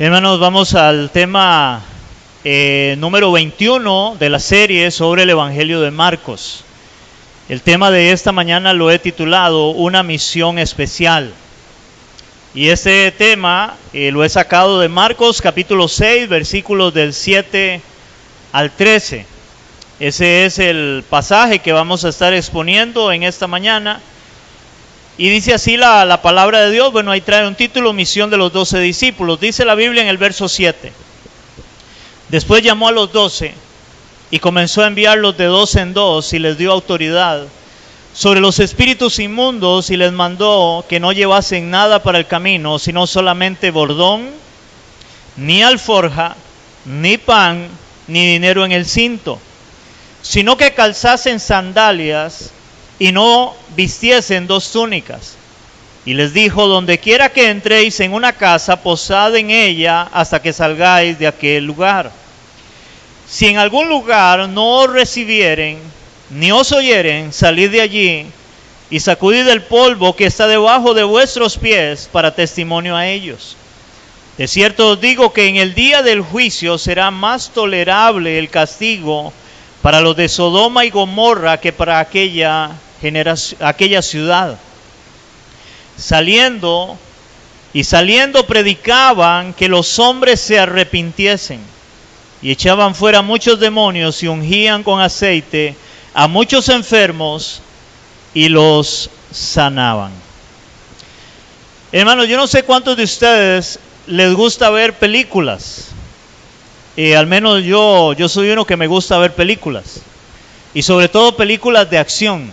Hermanos, vamos al tema número 21 de la serie sobre el Evangelio de Marcos. El tema de esta mañana lo he titulado Una misión especial. Y este tema lo he sacado de Marcos capítulo 6, versículos del 7 al 13. Ese es el pasaje que vamos a estar exponiendo en esta mañana. Y dice así la palabra de Dios. Bueno, ahí trae un título, Misión de los 12 discípulos. Dice la Biblia en el verso 7. Después llamó a los 12 y comenzó a enviarlos de dos en dos y les dio autoridad sobre los espíritus inmundos y les mandó que no llevasen nada para el camino, sino solamente bordón, ni alforja, ni pan, ni dinero en el cinto, sino que calzasen sandalias y no vistiesen dos túnicas. Y les dijo: donde quiera que entréis en una casa, posad en ella hasta que salgáis de aquel lugar. Si en algún lugar no os recibieren, ni os oyeren, salid de allí y sacudid el polvo que está debajo de vuestros pies para testimonio a ellos. De cierto os digo que en el día del juicio será más tolerable el castigo para los de Sodoma y Gomorra que para aquella ciudad. Saliendo predicaban que los hombres se arrepintiesen y echaban fuera muchos demonios y ungían con aceite a muchos enfermos y los sanaban. Hermanos, yo no sé cuántos de ustedes les gusta ver películas. Al menos yo soy uno que me gusta ver películas. Y sobre todo películas de acción.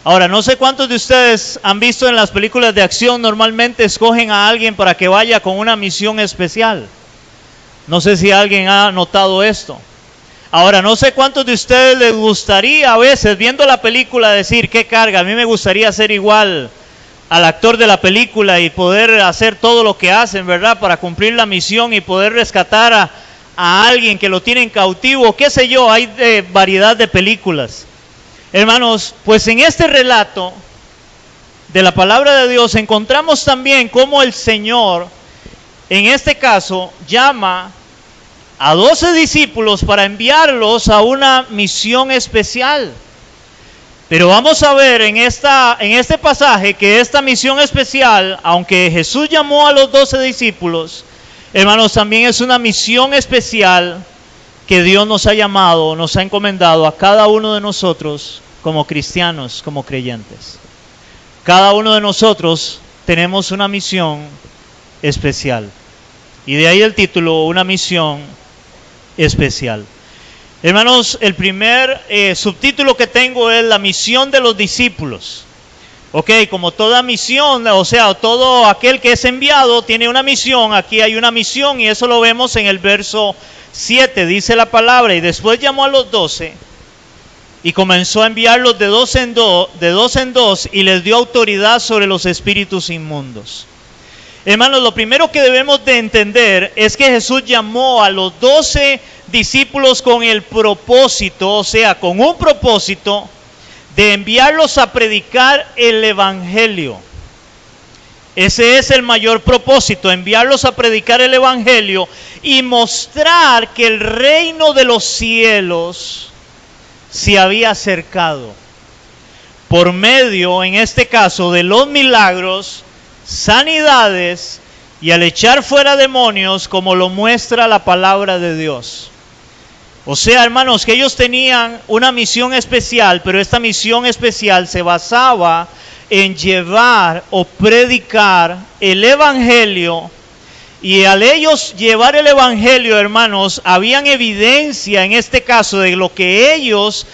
Ahora, no sé cuántos de ustedes han visto en las películas de acción, normalmente escogen a alguien para que vaya con una misión especial. No sé si alguien ha notado esto. Ahora, no sé cuántos de ustedes les gustaría a veces, viendo la película, decir: qué carga, a mí me gustaría ser igual al actor de la película y poder hacer todo lo que hacen, ¿verdad? Para cumplir la misión y poder rescatar a alguien que lo tienen cautivo, qué sé yo, hay variedad de películas. Hermanos, pues en este relato de la palabra de Dios encontramos también cómo el Señor, en este caso, llama a 12 discípulos para enviarlos a una misión especial. Pero vamos a ver en este pasaje que esta misión especial, aunque Jesús llamó a los 12 discípulos, hermanos, también es una misión especial que Dios nos ha llamado, nos ha encomendado a cada uno de nosotros como cristianos, como creyentes. Cada uno de nosotros tenemos una misión especial. Y de ahí el título, una misión especial. Hermanos, el primer subtítulo que tengo es la misión de los discípulos. Ok, como toda misión, o sea, todo aquel que es enviado tiene una misión. Aquí hay una misión y eso lo vemos en el verso 7, dice la palabra: y después llamó a los 12 y comenzó a enviarlos de dos en dos y les dio autoridad sobre los espíritus inmundos. Hermanos, lo primero que debemos de entender es que Jesús llamó a los 12 discípulos con el propósito, o sea, con un propósito de enviarlos a predicar el Evangelio. Ese es el mayor propósito, enviarlos a predicar el Evangelio y mostrar que el reino de los cielos se había acercado. Por medio, en este caso, de los milagros, sanidades y al echar fuera demonios, como lo muestra la palabra de Dios. O sea, hermanos, que ellos tenían una misión especial, pero esta misión especial se basaba en llevar o predicar el Evangelio. Y al ellos llevar el Evangelio, hermanos, habían evidencia en este caso de lo que ellos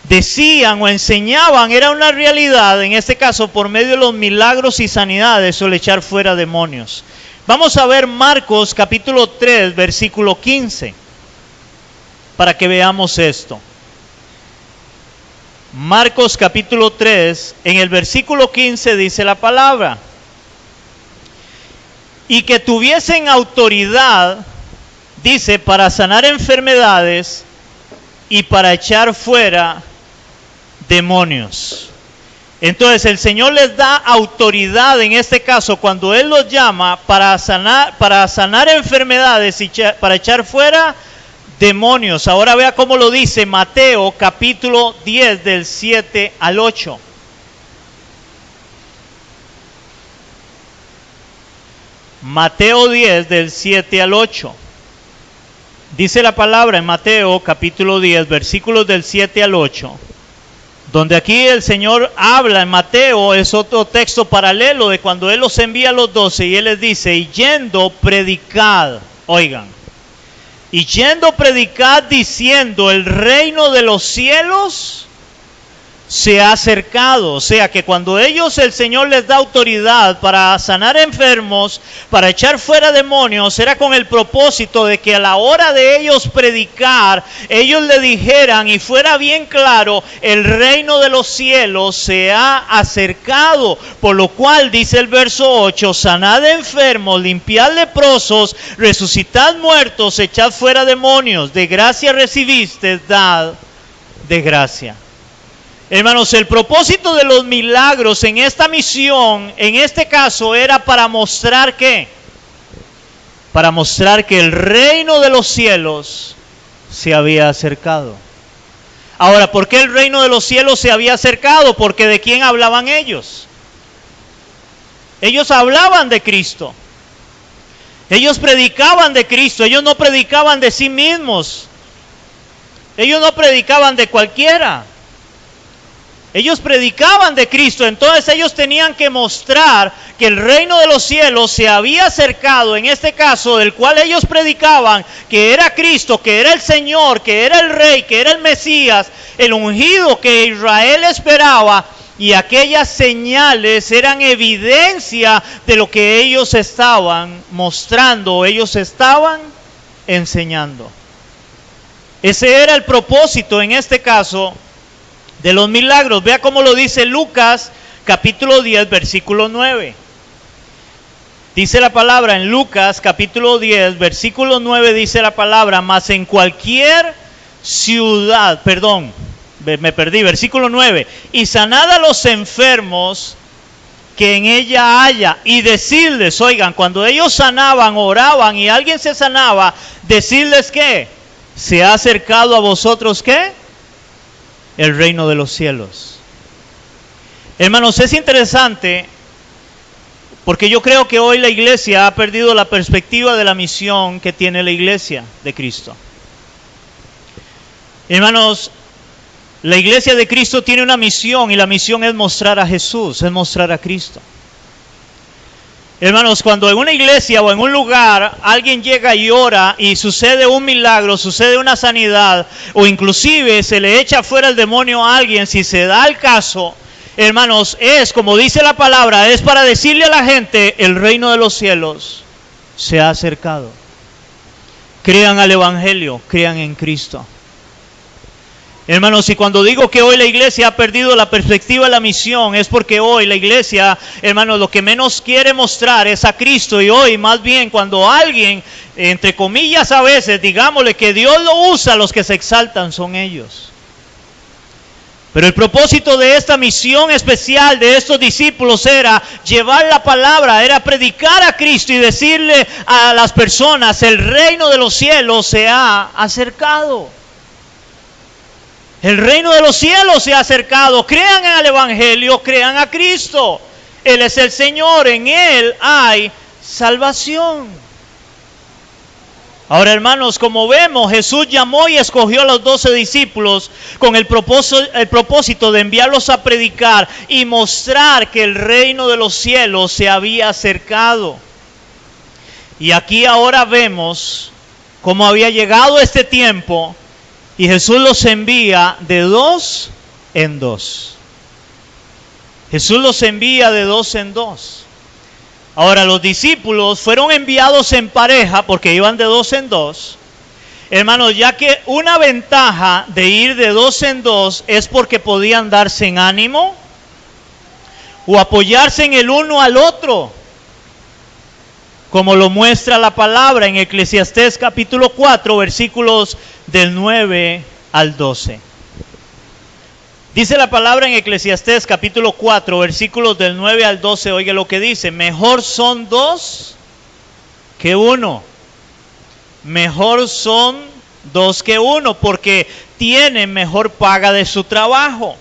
decían o enseñaban era una realidad, en este caso por medio de los milagros y sanidades o el echar fuera demonios. Vamos a ver Marcos capítulo 3, versículo 15, para que veamos esto. Marcos capítulo 3, en el versículo 15 dice la palabra: y que tuviesen autoridad, dice, para sanar enfermedades y para echar fuera demonios. Entonces el Señor les da autoridad en este caso cuando Él los llama para sanar enfermedades y para echar fuera demonios. Ahora vea cómo lo dice Mateo capítulo 10 del 7 al 8. Mateo 10 del 7 al 8. Dice la palabra en Mateo capítulo 10 versículos del 7 al 8. Donde aquí el Señor habla en Mateo, es otro texto paralelo de cuando Él los envía a los 12 y Él les dice, y yendo predicad, oigan, y yendo predicad diciendo, el reino de los cielos se ha acercado. O sea que cuando ellos, el Señor les da autoridad para sanar enfermos, para echar fuera demonios, era con el propósito de que a la hora de ellos predicar, ellos le dijeran y fuera bien claro, el reino de los cielos se ha acercado. Por lo cual dice el verso 8, sanad enfermos, limpiad leprosos, resucitad muertos, echad fuera demonios, de gracia recibiste, dad de gracia. Hermanos, el propósito de los milagros en esta misión, en este caso, era para mostrar ¿qué? Para mostrar que el reino de los cielos se había acercado. Ahora, ¿por qué el reino de los cielos se había acercado? Porque ¿de quién hablaban ellos? Ellos hablaban de Cristo. Ellos predicaban de Cristo. Ellos no predicaban de sí mismos. Ellos no predicaban de cualquiera. Ellos predicaban de Cristo, entonces ellos tenían que mostrar que el reino de los cielos se había acercado, en este caso, del cual ellos predicaban, que era Cristo, que era el Señor, que era el Rey, que era el Mesías, el ungido que Israel esperaba, y aquellas señales eran evidencia de lo que ellos estaban mostrando, ellos estaban enseñando. Ese era el propósito, en este caso, de los milagros. Vea cómo lo dice Lucas capítulo 10 versículo 9. Dice la palabra en Lucas capítulo 10 versículo 9, dice la palabra, mas en cualquier ciudad, me perdí, versículo 9, y sanad a los enfermos que en ella haya, y decirles, oigan, cuando ellos sanaban, oraban y alguien se sanaba, decirles que se ha acercado a vosotros, ¿qué? El reino de los cielos. Hermanos, es interesante porque yo creo que hoy la iglesia ha perdido la perspectiva de la misión que tiene la iglesia de Cristo. Hermanos, la iglesia de Cristo tiene una misión y la misión es mostrar a Jesús, es mostrar a Cristo. Hermanos, cuando en una iglesia o en un lugar alguien llega y ora y sucede un milagro, sucede una sanidad o inclusive se le echa fuera el demonio a alguien, si se da el caso, hermanos, es como dice la palabra, es para decirle a la gente, el reino de los cielos se ha acercado. Crean al evangelio, crean en Cristo. Hermanos, y cuando digo que hoy la iglesia ha perdido la perspectiva de la misión, es porque hoy la iglesia, hermanos, lo que menos quiere mostrar es a Cristo. Y hoy, más bien, cuando alguien, entre comillas a veces, digámosle que Dios lo usa, los que se exaltan son ellos. Pero el propósito de esta misión especial de estos discípulos era llevar la palabra, era predicar a Cristo y decirle a las personas, el reino de los cielos se ha acercado. El reino de los cielos se ha acercado. Crean en el evangelio, crean a Cristo. Él es el Señor, en Él hay salvación. Ahora, hermanos, como vemos, Jesús llamó y escogió a los 12 discípulos con el propósito de enviarlos a predicar y mostrar que el reino de los cielos se había acercado. Y aquí ahora vemos cómo había llegado este tiempo. Y Jesús los envía de 2 en 2. Jesús los envía de 2 en 2. Ahora los discípulos fueron enviados en pareja porque iban de 2 en 2. Hermanos, ya que una ventaja de ir de 2 en 2 es porque podían darse en ánimo o apoyarse en el uno al otro. Como lo muestra la palabra en Eclesiastés capítulo 4, versículos del 9 al 12. Dice la palabra en Eclesiastés capítulo 4, versículos del 9 al 12, oiga lo que dice: mejor son dos que uno. Mejor son dos que uno, porque tienen mejor paga de su trabajo.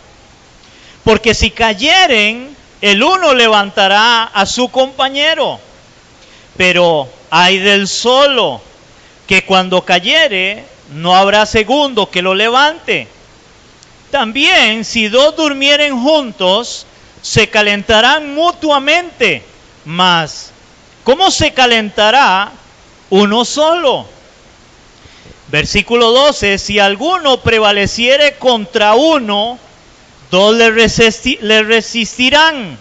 Porque si cayeren, el uno levantará a su compañero. Pero ay del solo, que cuando cayere, no habrá segundo que lo levante. También, si dos durmieren juntos, se calentarán mutuamente. Mas, ¿cómo se calentará uno solo? Versículo 12, si alguno prevaleciere contra uno, dos le resistirán.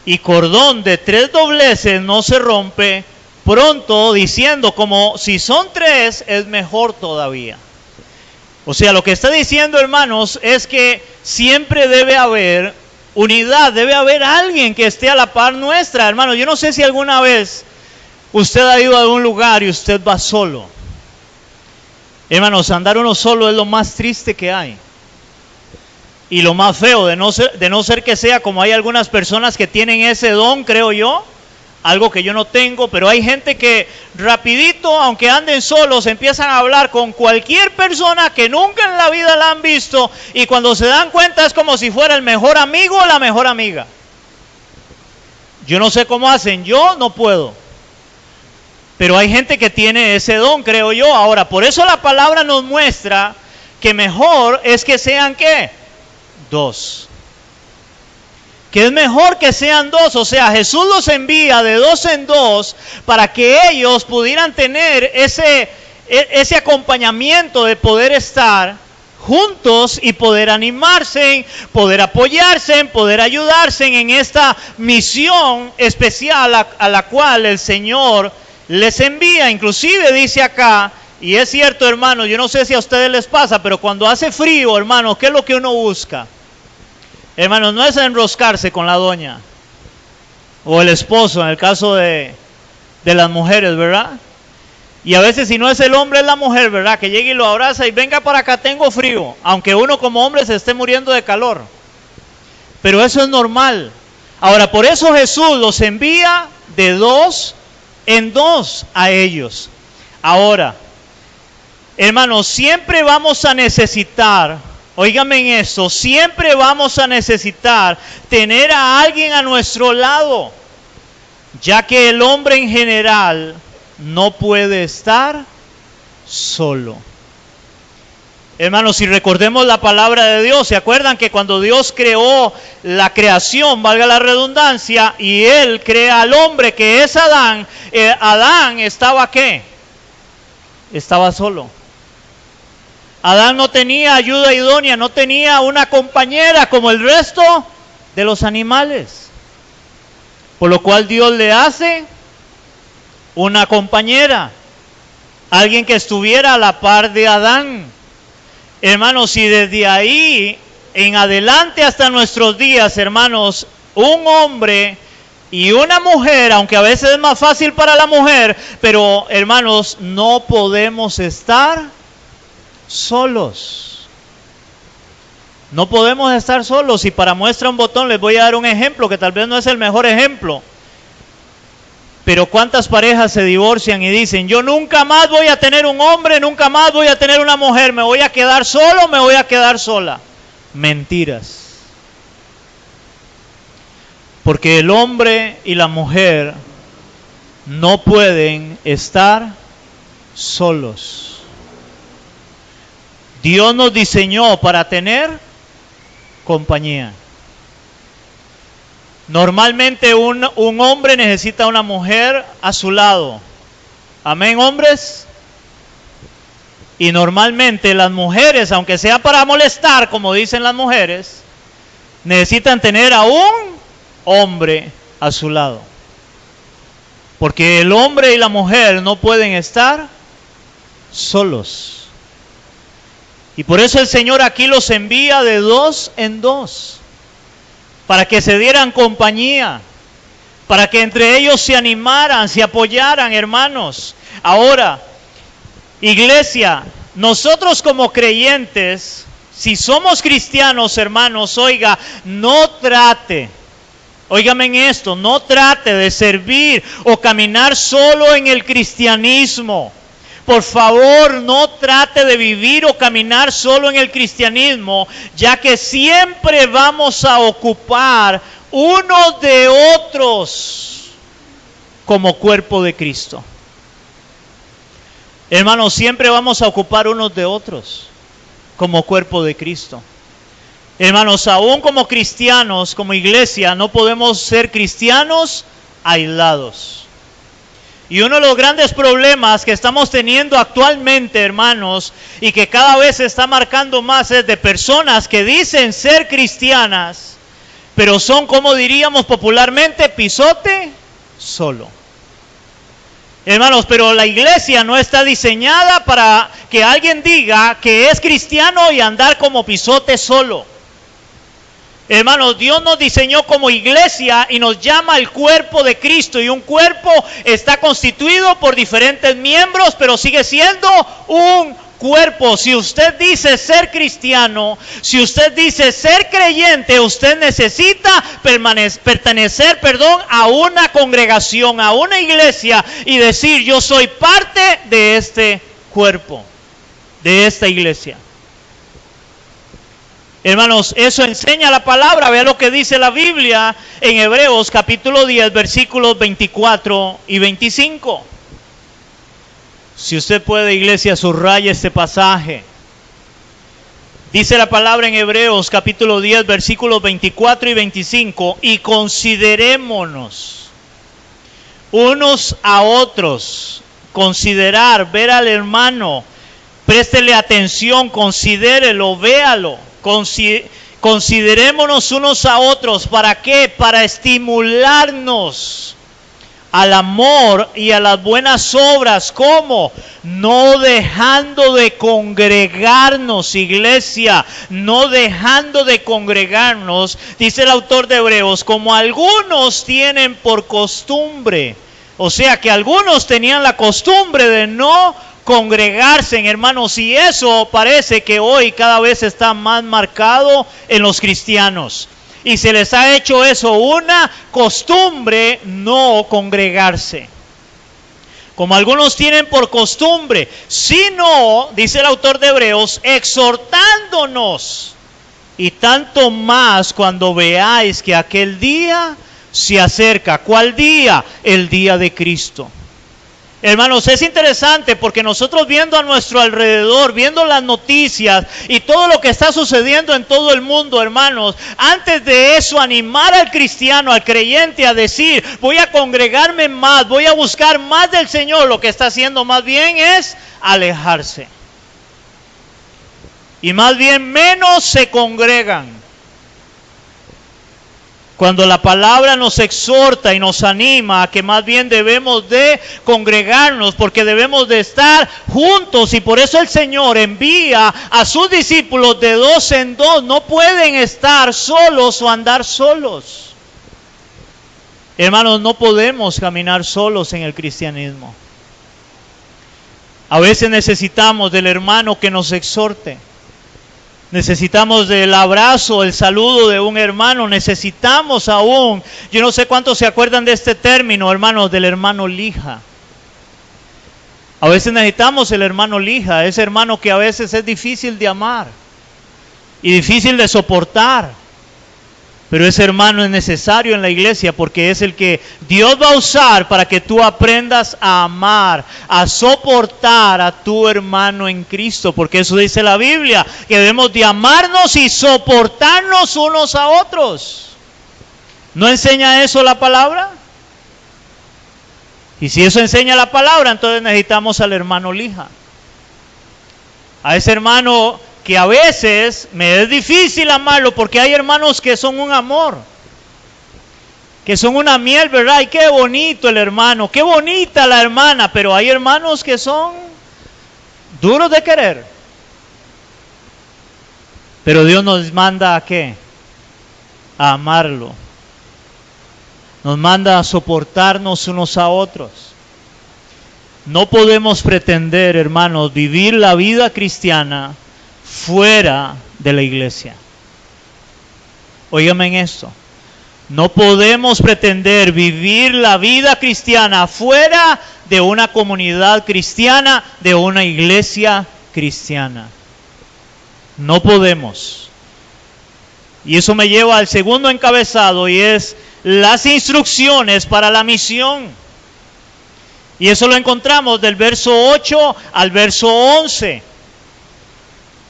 Y cordón de 3 dobleces no se rompe pronto, diciendo, como si son 3, es mejor todavía. O sea, lo que está diciendo, hermanos, es que siempre debe haber unidad, debe haber alguien que esté a la par nuestra. Hermano, yo no sé si alguna vez usted ha ido a algún lugar y usted va solo. Hermanos, andar uno solo es lo más triste que hay. Y lo más feo, de no ser que sea como hay algunas personas que tienen ese don, creo yo, algo que yo no tengo, pero hay gente que rapidito, aunque anden solos, empiezan a hablar con cualquier persona que nunca en la vida la han visto, y cuando se dan cuenta es como si fuera el mejor amigo o la mejor amiga. Yo no sé cómo hacen, yo no puedo. Pero hay gente que tiene ese don, creo yo. Ahora, por eso la palabra nos muestra que mejor es que sean, ¿qué? Dos. Que es mejor que sean dos, o sea, Jesús los envía de 2 en 2 para que ellos pudieran tener ese acompañamiento de poder estar juntos y poder animarse, poder apoyarse, poder ayudarse en esta misión especial a la cual el Señor les envía. Inclusive dice acá, y es cierto, hermano, yo no sé si a ustedes les pasa, pero cuando hace frío, hermano, ¿qué es lo que uno busca? Hermanos, no es enroscarse con la doña o el esposo, en el caso de las mujeres, ¿verdad? Y a veces si no es el hombre, es la mujer, ¿verdad? Que llegue y lo abraza y venga para acá, tengo frío. Aunque uno como hombre se esté muriendo de calor. Pero eso es normal. Ahora, por eso Jesús los envía de 2 en 2 a ellos. Ahora, hermanos, siempre vamos a necesitar, óigame en esto, siempre vamos a necesitar tener a alguien a nuestro lado, ya que el hombre en general no puede estar solo. Hermanos, si recordemos la palabra de Dios, ¿se acuerdan que cuando Dios creó la creación, valga la redundancia, y Él crea al hombre que es Adán, Adán estaba ¿qué? Estaba solo. Adán no tenía ayuda idónea, no tenía una compañera como el resto de los animales. Por lo cual Dios le hace una compañera, alguien que estuviera a la par de Adán. Hermanos, y desde ahí en adelante hasta nuestros días, hermanos, un hombre y una mujer, aunque a veces es más fácil para la mujer, pero hermanos, no podemos estar solos. No podemos estar solos. Y para muestra un botón les voy a dar un ejemplo que tal vez no es el mejor ejemplo, pero cuántas parejas se divorcian y dicen: yo nunca más voy a tener un hombre, nunca más voy a tener una mujer, me voy a quedar solo, me voy a quedar sola. Mentiras. Porque el hombre y la mujer no pueden estar solos. Dios nos diseñó para tener compañía. Normalmente un hombre necesita una mujer a su lado. Amén, hombres. Y normalmente las mujeres, aunque sea para molestar, como dicen las mujeres, necesitan tener a un hombre a su lado. Porque el hombre y la mujer no pueden estar solos. Y por eso el Señor aquí los envía de 2 en 2. Para que se dieran compañía. Para que entre ellos se animaran, se apoyaran, hermanos. Ahora, iglesia, nosotros como creyentes Si somos cristianos, hermanos, oiga, no trate, óigame en esto, no trate de servir o caminar solo en el cristianismo. Por favor, no trate de vivir o caminar solo en el cristianismo, ya que siempre vamos a ocupar unos de otros como cuerpo de Cristo. Hermanos, siempre vamos a ocupar unos de otros como cuerpo de Cristo. Hermanos, aún como cristianos, como iglesia, no podemos ser cristianos aislados. Y uno de los grandes problemas que estamos teniendo actualmente, hermanos, y que cada vez se está marcando más, es de personas que dicen ser cristianas, pero son, como diríamos popularmente, pisote solo. Hermanos, pero la iglesia no está diseñada para que alguien diga que es cristiano y andar como pisote solo. Hermanos, Dios nos diseñó como iglesia y nos llama al cuerpo de Cristo. Y un cuerpo está constituido por diferentes miembros, pero sigue siendo un cuerpo. Si usted dice ser cristiano, si usted dice ser creyente, usted necesita pertenecer a una congregación, a una iglesia y decir: yo soy parte de este cuerpo, de esta iglesia. Hermanos, eso enseña la palabra. Vea lo que dice la Biblia en Hebreos capítulo 10, versículos 24 y 25. Si usted puede, iglesia, subraya este pasaje. Dice la palabra en Hebreos capítulo 10, versículos 24 y 25. Y considerémonos unos a otros. Considerar, ver al hermano. Préstele atención, considérelo, véalo. Considerémonos unos a otros. ¿Para qué? Para estimularnos al amor y a las buenas obras. ¿Cómo? No dejando de congregarnos, iglesia, no dejando de congregarnos, dice el autor de Hebreos, como algunos tienen por costumbre. O sea que algunos tenían la costumbre de no congregarse, hermanos, y eso parece que hoy cada vez está más marcado en los cristianos. Y se les ha hecho eso una costumbre, no congregarse. Como algunos tienen por costumbre, sino, dice el autor de Hebreos, exhortándonos, y tanto más cuando veáis que aquel día se acerca. ¿Cuál día? El día de Cristo. Hermanos, es interesante porque nosotros viendo a nuestro alrededor, viendo las noticias y todo lo que está sucediendo en todo el mundo, hermanos, antes de eso animar al cristiano, al creyente a decir: voy a congregarme más, voy a buscar más del Señor, lo que está haciendo más bien es alejarse. Y más bien menos se congregan. Cuando la palabra nos exhorta y nos anima a que más bien debemos de congregarnos, porque debemos de estar juntos, y por eso el Señor envía a sus discípulos de 2 en 2. No pueden estar solos o andar solos. Hermanos, no podemos caminar solos en el cristianismo. A veces necesitamos del hermano que nos exhorte. Necesitamos del abrazo, el saludo de un hermano. Necesitamos aún, yo no sé cuántos se acuerdan de este término, hermanos, del hermano lija. A veces necesitamos el hermano lija, ese hermano que a veces es difícil de amar y difícil de soportar. Pero ese hermano es necesario en la iglesia porque es el que Dios va a usar para que tú aprendas a amar, a soportar a tu hermano en Cristo. Porque eso dice la Biblia, que debemos de amarnos y soportarnos unos a otros. ¿No enseña eso la palabra? Y si eso enseña la palabra, entonces necesitamos al hermano lija. A ese hermano que a veces me es difícil amarlo, porque hay hermanos que son un amor, que son una miel, ¿verdad? Y qué bonito el hermano, qué bonita la hermana, pero hay hermanos que son duros de querer. Pero Dios nos manda ¿a qué? A amarlo. Nos manda a soportarnos unos a otros. No podemos pretender, hermanos, vivir la vida cristiana fuera de la iglesia. Óigame en esto. No podemos pretender vivir la vida cristiana fuera de una comunidad cristiana, de una iglesia cristiana. No podemos. Y eso me lleva al segundo encabezado, y es las instrucciones para la misión. Y eso lo encontramos del verso 8 al verso 11.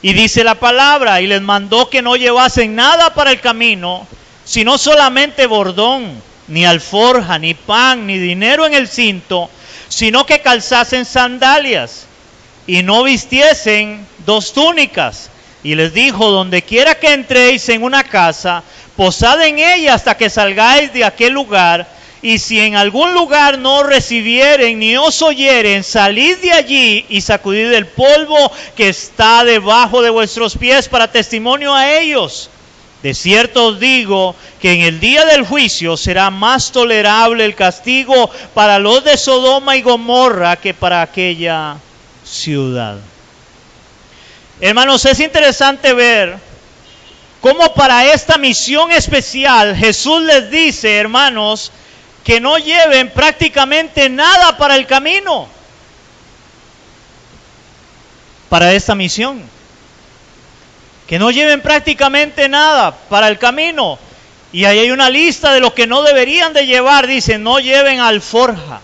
Y dice la palabra: y les mandó que no llevasen nada para el camino, sino solamente bordón, ni alforja, ni pan, ni dinero en el cinto, sino que calzasen sandalias, y no vistiesen 2 túnicas. Y les dijo: donde quiera que entréis en una casa, posad en ella hasta que salgáis de aquel lugar, y si en algún lugar no os recibieren ni os oyeren, salid de allí y sacudid el polvo que está debajo de vuestros pies para testimonio a ellos. De cierto os digo que en el día del juicio será más tolerable el castigo para los de Sodoma y Gomorra que para aquella ciudad. Hermanos, es interesante ver cómo para esta misión especial Jesús les dice, hermanos, que no lleven prácticamente nada para el camino, para esta misión. Que no lleven prácticamente nada para el camino. Y ahí hay una lista de lo que no deberían de llevar. Dice: no lleven alforja.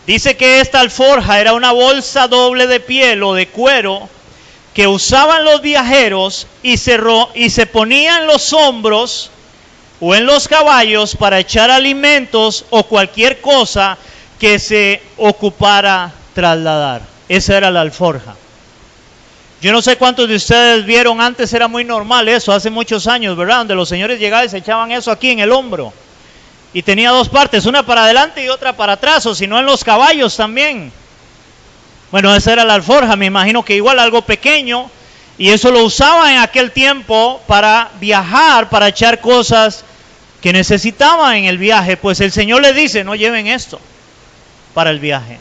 Dice que esta alforja era una bolsa doble de piel o de cuero que usaban los viajeros y se ponía en los hombros o en los caballos para echar alimentos o cualquier cosa que se ocupara trasladar. Esa era la alforja. Yo no sé cuántos de ustedes vieron, antes era muy normal eso, hace muchos años, ¿verdad? Donde los señores llegaban y se echaban eso aquí en el hombro. Y tenía 2 partes, una para adelante y otra para atrás, o si no en los caballos también. Bueno, esa era la alforja, me imagino que igual algo pequeño. Y eso lo usaban en aquel tiempo para viajar, para echar cosas que necesitaban en el viaje. Pues el Señor les dice: no lleven esto para el viaje.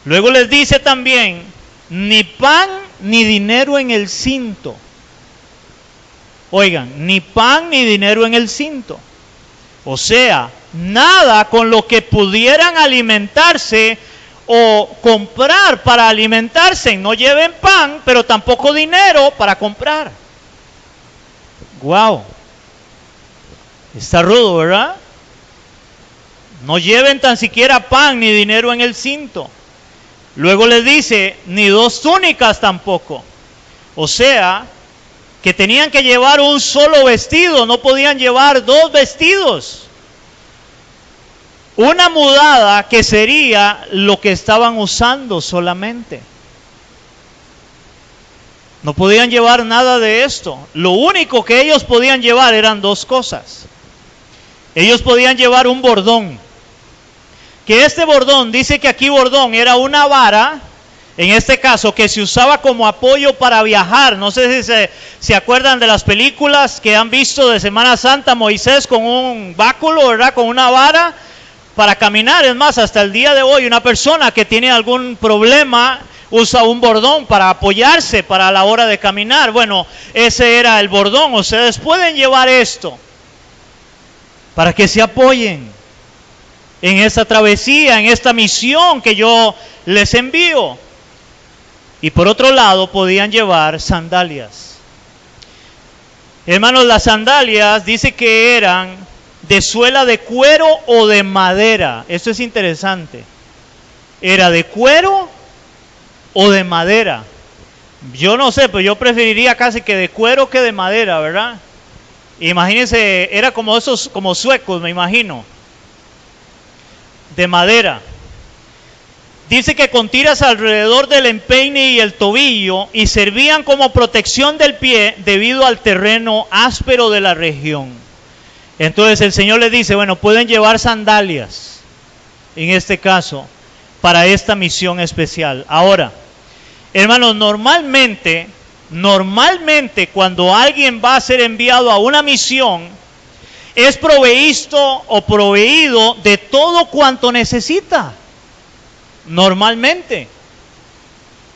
Luego les dice también: ni pan ni dinero en el cinto. Oigan, ni pan ni dinero en el cinto. O sea, nada con lo que pudieran alimentarse o comprar para alimentarse. No lleven pan, pero tampoco dinero para comprar. Wow. Está rudo, ¿verdad? No lleven tan siquiera pan ni dinero en el cinto. Luego les dice: ni 2 túnicas tampoco. O sea, que tenían que llevar un solo vestido, no podían llevar 2 vestidos. Una mudada que sería lo que estaban usando solamente. No podían llevar nada de esto. Lo único que ellos podían llevar eran 2 cosas. Ellos podían llevar un bordón. Que este bordón, dice que aquí bordón era una vara, en este caso, que se usaba como apoyo para viajar. No sé si se acuerdan de las películas que han visto de Semana Santa, Moisés con un báculo, ¿verdad? Con una vara para caminar. Es más, hasta el día de hoy, una persona que tiene algún problema usa un bordón para apoyarse para la hora de caminar. Bueno, ese era el bordón. Ustedes pueden llevar esto para que se apoyen en esta travesía, en esta misión que yo les envío. Y por otro lado, podían llevar sandalias. Hermanos, las sandalias dice que eran de suela de cuero o de madera. Esto es interesante. ¿Era de cuero o de madera? Yo no sé, pero yo preferiría casi que de cuero que de madera, ¿verdad? Imagínense, era como esos, como suecos, me imagino. De madera. Dice que con tiras alrededor del empeine y el tobillo, y servían como protección del pie debido al terreno áspero de la región. Entonces el Señor les dice, bueno, pueden llevar sandalias, en este caso, para esta misión especial. Ahora, hermanos, normalmente cuando alguien va a ser enviado a una misión, es provisto o proveído de todo cuanto necesita. Normalmente.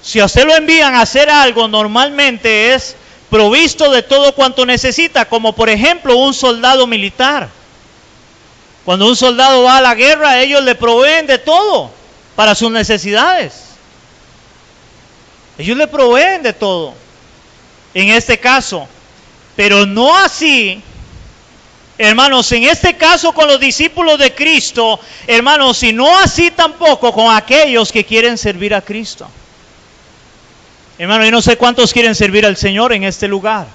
Si a usted lo envían a hacer algo, normalmente es provisto de todo cuanto necesita, como por ejemplo un soldado militar. Cuando un soldado va a la guerra, ellos le proveen de todo para sus necesidades. Ellos le proveen de todo, en este caso. Pero no así, hermanos, en este caso con los discípulos de Cristo, hermanos, y no así tampoco con aquellos que quieren servir a Cristo. Hermano, yo no sé cuántos quieren servir al Señor en este lugar.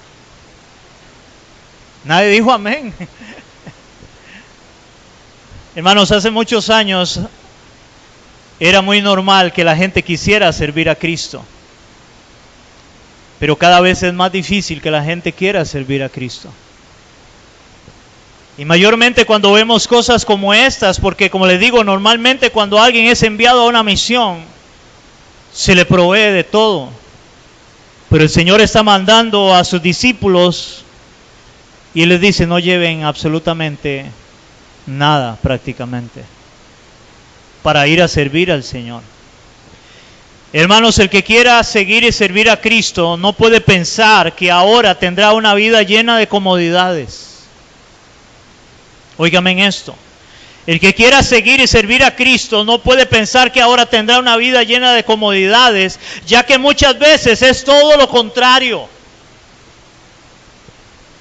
Nadie dijo amén. Hermanos, hace muchos años era muy normal que la gente quisiera servir a Cristo. Pero cada vez es más difícil que la gente quiera servir a Cristo. Y mayormente cuando vemos cosas como estas, porque como les digo, normalmente cuando alguien es enviado a una misión, se le provee de todo. Pero el Señor está mandando a sus discípulos y Él les dice, no lleven absolutamente nada prácticamente para ir a servir al Señor. Hermanos, el que quiera seguir y servir a Cristo no puede pensar que ahora tendrá una vida llena de comodidades. Óigame en esto. El que quiera seguir y servir a Cristo no puede pensar que ahora tendrá una vida llena de comodidades, ya que muchas veces es todo lo contrario.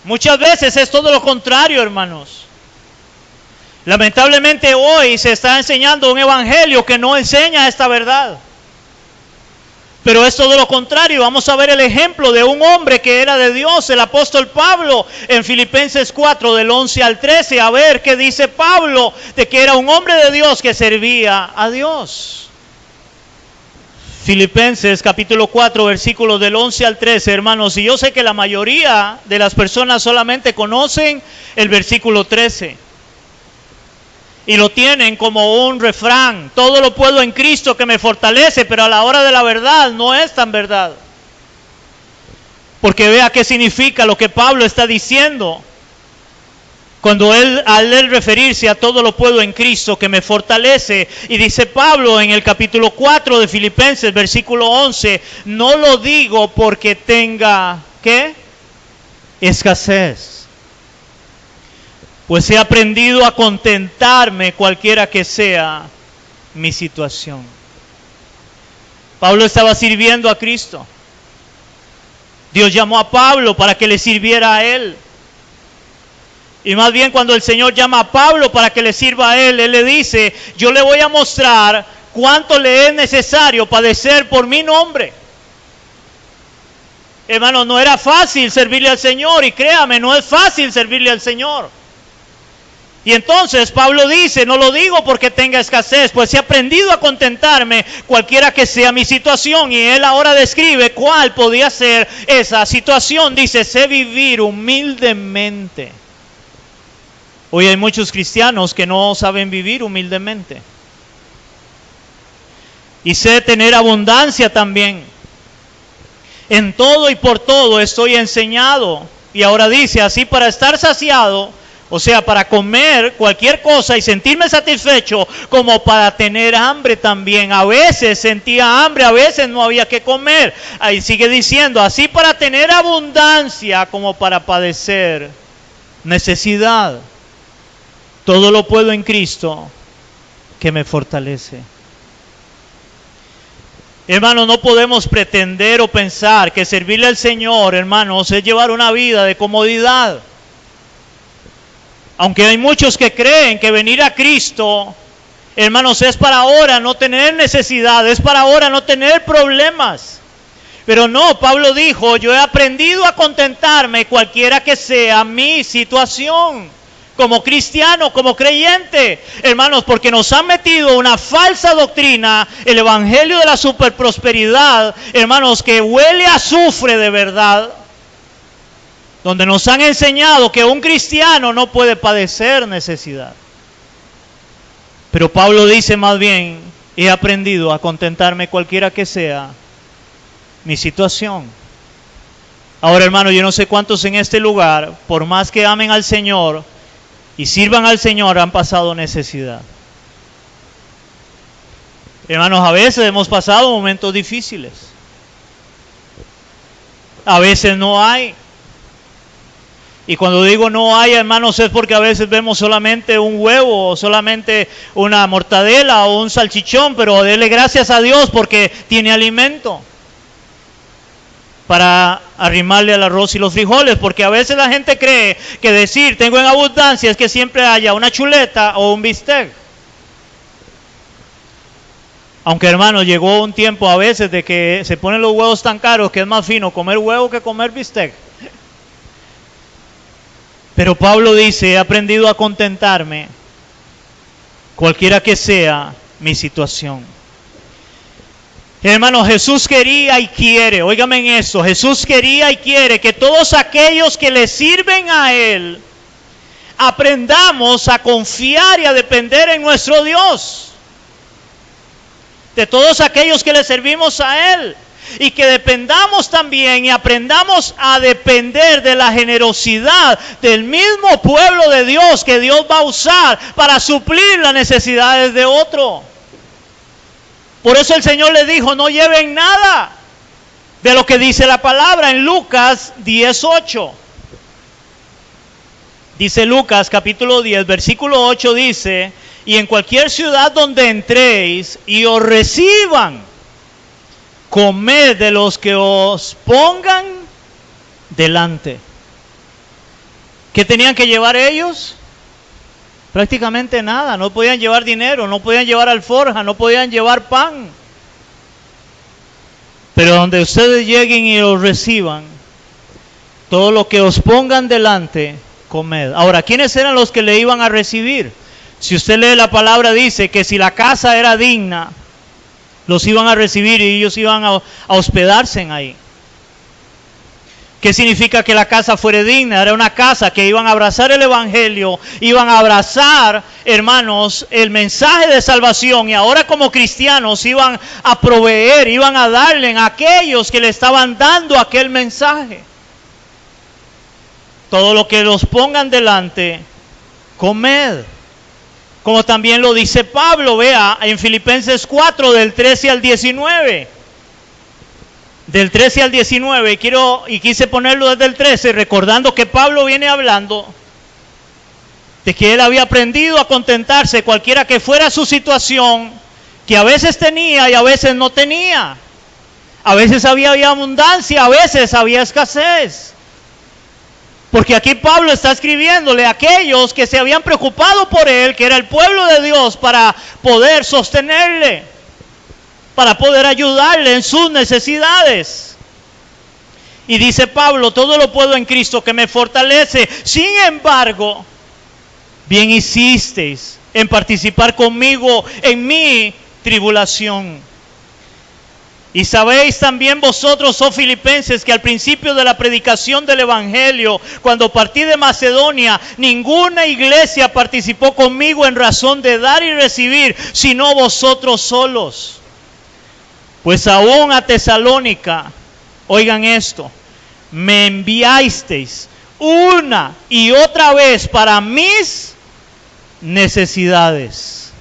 Muchas veces es todo lo contrario, hermanos. Lamentablemente hoy se está enseñando un evangelio que no enseña esta verdad. Pero es todo lo contrario. Vamos a ver el ejemplo de un hombre que era de Dios, el apóstol Pablo, en Filipenses 4, del 11 al 13. A ver qué dice Pablo de que era un hombre de Dios que servía a Dios. Filipenses capítulo 4, versículos del 11 al 13, hermanos. Y yo sé que la mayoría de las personas solamente conocen el versículo 13. Y lo tienen como un refrán, todo lo puedo en Cristo que me fortalece, pero a la hora de la verdad no es tan verdad. Porque vea qué significa lo que Pablo está diciendo. Cuando al él referirse a todo lo puedo en Cristo que me fortalece. Y dice Pablo en el capítulo 4 de Filipenses, versículo 11, no lo digo porque tenga, ¿qué? Escasez. Pues he aprendido a contentarme cualquiera que sea mi situación. Pablo estaba sirviendo a Cristo. Dios llamó a Pablo para que le sirviera a él. Y más bien cuando el Señor llama a Pablo para que le sirva a él, Él le dice, yo le voy a mostrar cuánto le es necesario padecer por mi nombre. Hermano, no era fácil servirle al Señor, y créame, no es fácil servirle al Señor. Y entonces Pablo dice, no lo digo porque tenga escasez, pues he aprendido a contentarme cualquiera que sea mi situación. Y él ahora describe cuál podía ser esa situación. Dice, sé vivir humildemente. Hoy hay muchos cristianos que no saben vivir humildemente. Y sé tener abundancia también. En todo y por todo estoy enseñado. Y ahora dice, así para estar saciado, o sea, para comer cualquier cosa y sentirme satisfecho, como para tener hambre también. A veces sentía hambre, a veces no había que comer. Ahí sigue diciendo, así para tener abundancia como para padecer necesidad. Todo lo puedo en Cristo que me fortalece. Hermanos, no podemos pretender o pensar que servirle al Señor, hermanos, es llevar una vida de comodidad. Aunque hay muchos que creen que venir a Cristo, hermanos, es para ahora no tener necesidad, es para ahora no tener problemas. Pero no, Pablo dijo, yo he aprendido a contentarme cualquiera que sea mi situación. Como cristiano, como creyente, hermanos, porque nos han metido una falsa doctrina, el evangelio de la superprosperidad, hermanos, que huele a azufre de verdad, donde nos han enseñado que un cristiano no puede padecer necesidad. Pero Pablo dice más bien, he aprendido a contentarme cualquiera que sea mi situación. Ahora, hermano, yo no sé cuántos en este lugar, por más que amen al Señor y sirvan al Señor, han pasado necesidad. Hermanos, a veces hemos pasado momentos difíciles. A veces no hay. Y cuando digo no hay, hermanos, es porque a veces vemos solamente un huevo, o solamente una mortadela o un salchichón, pero dele gracias a Dios porque tiene alimento para arrimarle al arroz y los frijoles, porque a veces la gente cree que decir tengo en abundancia es que siempre haya una chuleta o un bistec. Aunque, hermanos, llegó un tiempo a veces de que se ponen los huevos tan caros que es más fino comer huevo que comer bistec. Pero Pablo dice, he aprendido a contentarme, cualquiera que sea mi situación. Hermano, Jesús quería y quiere, óigame en eso, Jesús quería y quiere que todos aquellos que le sirven a Él, aprendamos a confiar y a depender en nuestro Dios. De todos aquellos que le servimos a Él. Y que dependamos también y aprendamos a depender de la generosidad del mismo pueblo de Dios que Dios va a usar para suplir las necesidades de otro. Por eso el Señor le dijo, no lleven nada de lo que dice la palabra en Lucas 10:8. Dice Lucas capítulo 10, versículo 8 dice, y en cualquier ciudad donde entréis y os reciban, comed de los que os pongan delante. ¿Qué tenían que llevar ellos? Prácticamente nada. No podían llevar dinero, no podían llevar alforja, no podían llevar pan. Pero donde ustedes lleguen y os reciban, todo lo que os pongan delante, comed. Ahora, ¿quiénes eran los que le iban a recibir? Si usted lee la palabra, dice que si la casa era digna, los iban a recibir y ellos iban a hospedarse ahí. ¿Qué significa que la casa fuera digna? Era una casa que iban a abrazar el evangelio, iban a abrazar, hermanos, el mensaje de salvación, y ahora como cristianos iban a proveer, iban a darle a aquellos que le estaban dando aquel mensaje. Todo lo que los pongan delante, comed. Como también lo dice Pablo, vea, en Filipenses 4, del 13 al 19. Del 13 al 19, quise ponerlo desde el 13, recordando que Pablo viene hablando de que él había aprendido a contentarse, cualquiera que fuera su situación, que a veces tenía y a veces no tenía. A veces había abundancia, a veces había escasez. Porque aquí Pablo está escribiéndole a aquellos que se habían preocupado por él, que era el pueblo de Dios, para poder sostenerle, para poder ayudarle en sus necesidades. Y dice Pablo, todo lo puedo en Cristo que me fortalece. Sin embargo, bien hicisteis en participar conmigo en mi tribulación. Y sabéis también vosotros, oh filipenses, que al principio de la predicación del evangelio, cuando partí de Macedonia, ninguna iglesia participó conmigo en razón de dar y recibir, sino vosotros solos. Pues aún a Tesalónica, oigan esto, me enviasteis una y otra vez para mis necesidades.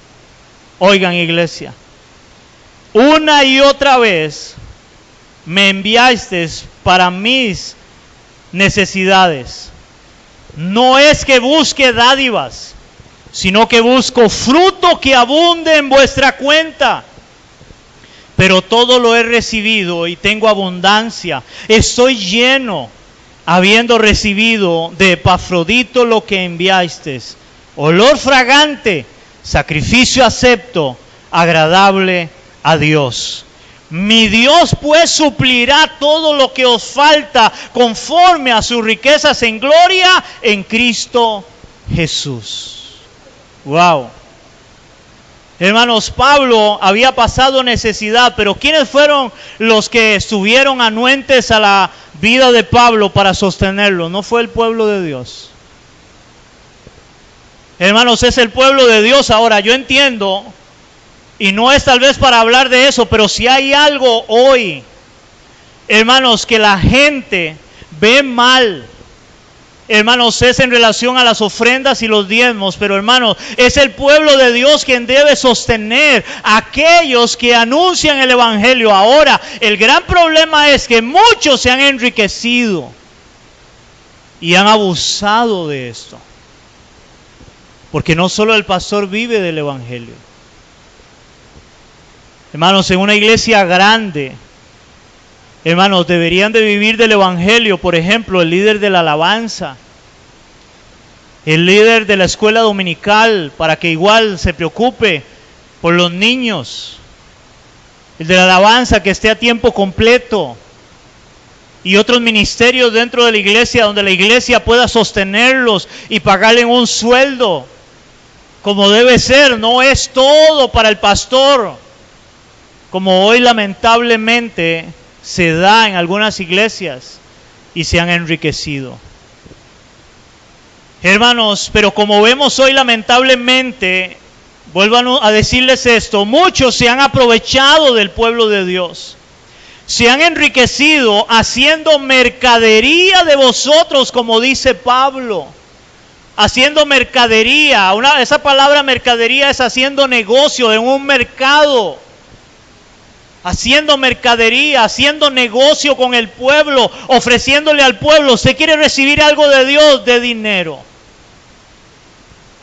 Oigan, iglesia. Una y otra vez me enviasteis para mis necesidades. No es que busque dádivas, sino que busco fruto que abunde en vuestra cuenta. Pero todo lo he recibido y tengo abundancia. Estoy lleno, habiendo recibido de Epafrodito lo que enviasteis. Olor fragante, sacrificio acepto, agradable a Dios. Mi Dios pues suplirá todo lo que os falta conforme a sus riquezas en gloria en Cristo Jesús. Wow. Hermanos, Pablo había pasado necesidad, pero ¿quiénes fueron los que estuvieron anuentes a la vida de Pablo para sostenerlo? No fue el pueblo de Dios. Hermanos, es el pueblo de Dios. Ahora, yo entiendo, y no es tal vez para hablar de eso, pero si hay algo hoy, hermanos, que la gente ve mal, hermanos, es en relación a las ofrendas y los diezmos, pero hermanos, es el pueblo de Dios quien debe sostener a aquellos que anuncian el evangelio. Ahora, el gran problema es que muchos se han enriquecido y han abusado de esto, porque no solo el pastor vive del evangelio. Hermanos, en una iglesia grande, hermanos, deberían de vivir del evangelio. Por ejemplo, el líder de la alabanza, el líder de la escuela dominical, para que igual se preocupe por los niños. El de la alabanza, que esté a tiempo completo. Y otros ministerios dentro de la iglesia, donde la iglesia pueda sostenerlos y pagarle un sueldo como debe ser. No es todo para el pastor, como hoy lamentablemente se da en algunas iglesias y se han enriquecido. Hermanos, pero como vemos hoy lamentablemente, vuelvan a decirles esto, muchos se han aprovechado del pueblo de Dios. Se han enriquecido haciendo mercadería de vosotros, como dice Pablo. Haciendo mercadería. Esa palabra mercadería es haciendo negocio en un mercado. Haciendo mercadería, haciendo negocio con el pueblo, ofreciéndole al pueblo. Usted quiere recibir algo de Dios, de dinero.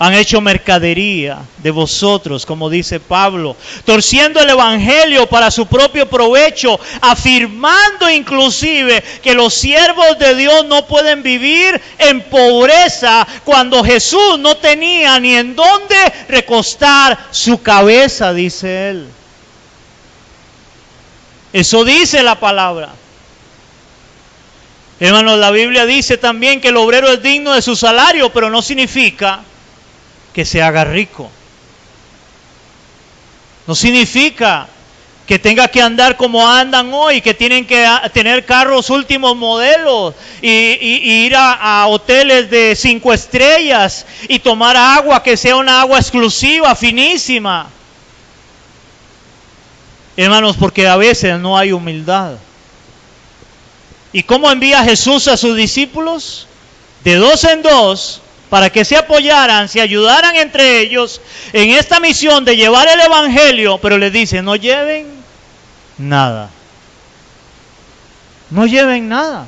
Han hecho mercadería de vosotros, como dice Pablo, torciendo el evangelio para su propio provecho, afirmando inclusive que los siervos de Dios no pueden vivir en pobreza, cuando Jesús no tenía ni en dónde recostar su cabeza, dice él. Eso dice la palabra. Hermanos, la Biblia dice también que el obrero es digno de su salario, pero no significa que se haga rico. No significa que tenga que andar como andan hoy, que tienen que tener carros últimos modelos y ir a hoteles de 5 estrellas y tomar agua que sea una agua exclusiva, finísima. Hermanos, porque a veces no hay humildad. ¿Y cómo envía Jesús a sus discípulos? De 2 en 2, para que se apoyaran, se ayudaran entre ellos en esta misión de llevar el evangelio, pero les dice, no lleven nada. No lleven nada.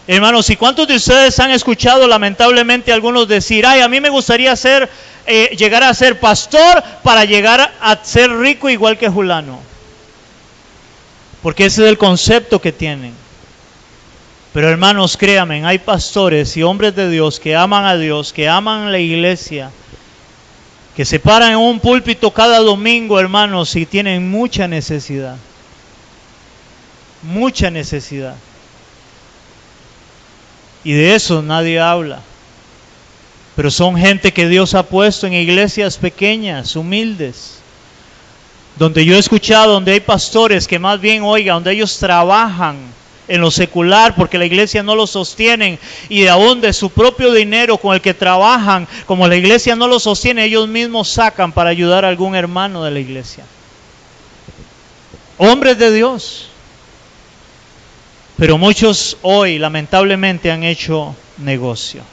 Hermanos, ¿y cuántos de ustedes han escuchado lamentablemente algunos decir, ay, a mí me gustaría llegar a ser pastor para llegar a ser rico igual que fulano? Porque ese es el concepto que tienen. Pero hermanos, créanme, hay pastores y hombres de Dios que aman a Dios, que aman la iglesia, que se paran en un púlpito cada domingo, hermanos, y tienen mucha necesidad. Mucha necesidad. Y de eso nadie habla. Pero son gente que Dios ha puesto en iglesias pequeñas, humildes, donde yo he escuchado, donde hay pastores que más bien, oiga, donde ellos trabajan en lo secular, porque la iglesia no lo sostienen, y aún de su propio dinero con el que trabajan, como la iglesia no lo sostiene, ellos mismos sacan para ayudar a algún hermano de la iglesia. Hombres de Dios. Pero muchos hoy lamentablemente han hecho negocio.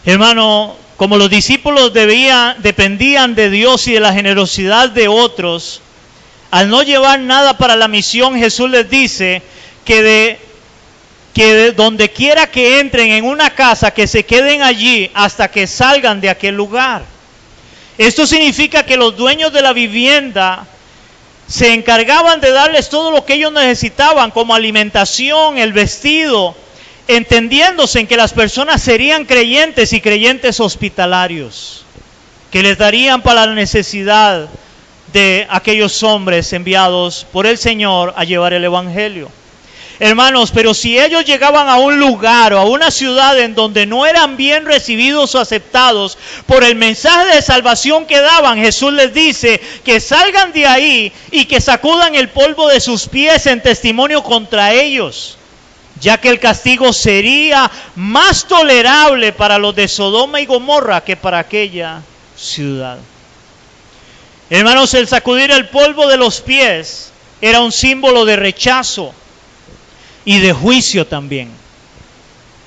Hermano, como los discípulos dependían de Dios y de la generosidad de otros, al no llevar nada para la misión, Jesús les dice que donde quiera que entren en una casa, que se queden allí hasta que salgan de aquel lugar. Esto significa que los dueños de la vivienda se encargaban de darles todo lo que ellos necesitaban, como alimentación, el vestido, entendiéndose en que las personas serían creyentes y creyentes hospitalarios, que les darían para la necesidad de aquellos hombres enviados por el Señor a llevar el evangelio. Hermanos, pero si ellos llegaban a un lugar o a una ciudad en donde no eran bien recibidos o aceptados por el mensaje de salvación que daban, Jesús les dice que salgan de ahí y que sacudan el polvo de sus pies en testimonio contra ellos, ya que el castigo sería más tolerable para los de Sodoma y Gomorra que para aquella ciudad. Hermanos, el sacudir el polvo de los pies era un símbolo de rechazo y de juicio también.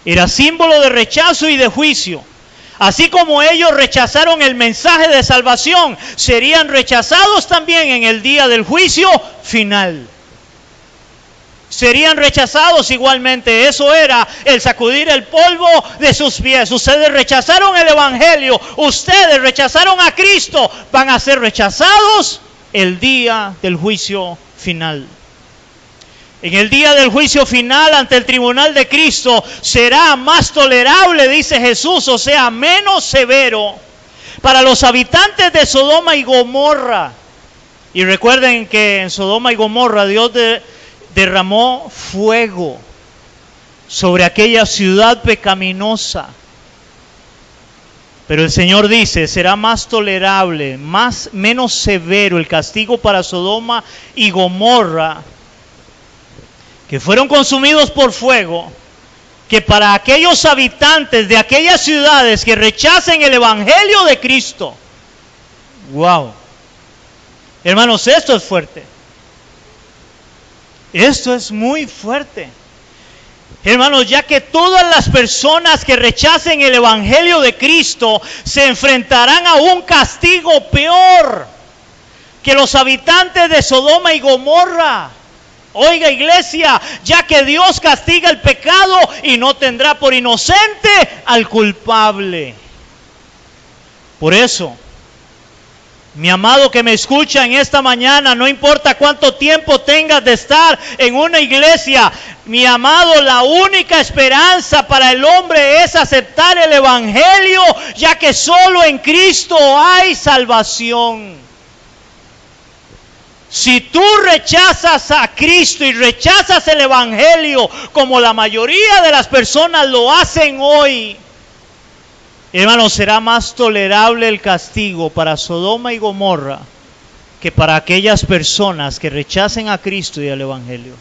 Era símbolo de rechazo y de juicio. Así como ellos rechazaron el mensaje de salvación, serían rechazados también en el día del juicio final. Serían rechazados igualmente. Eso era el sacudir el polvo de sus pies. Ustedes rechazaron el evangelio, ustedes rechazaron a Cristo, van a ser rechazados el día del juicio final. En el día del juicio final ante el tribunal de Cristo será más tolerable, dice Jesús, o sea, menos severo para los habitantes de Sodoma y Gomorra. Y recuerden que en Sodoma y Gomorra Dios derramó fuego sobre aquella ciudad pecaminosa. Pero el Señor dice, será más tolerable, menos severo el castigo para Sodoma y Gomorra, que fueron consumidos por fuego, que para aquellos habitantes de aquellas ciudades que rechacen el evangelio de Cristo. Wow. Hermanos, esto es fuerte. Esto es muy fuerte. Hermanos, ya que todas las personas que rechacen el evangelio de Cristo se enfrentarán a un castigo peor que los habitantes de Sodoma y Gomorra. Oiga, iglesia, ya que Dios castiga el pecado y no tendrá por inocente al culpable. Por eso, mi amado que me escucha en esta mañana, no importa cuánto tiempo tengas de estar en una iglesia, mi amado, la única esperanza para el hombre es aceptar el evangelio, ya que solo en Cristo hay salvación. Si tú rechazas a Cristo y rechazas el evangelio, como la mayoría de las personas lo hacen hoy, hermanos, será más tolerable el castigo para Sodoma y Gomorra que para aquellas personas que rechacen a Cristo y al evangelio.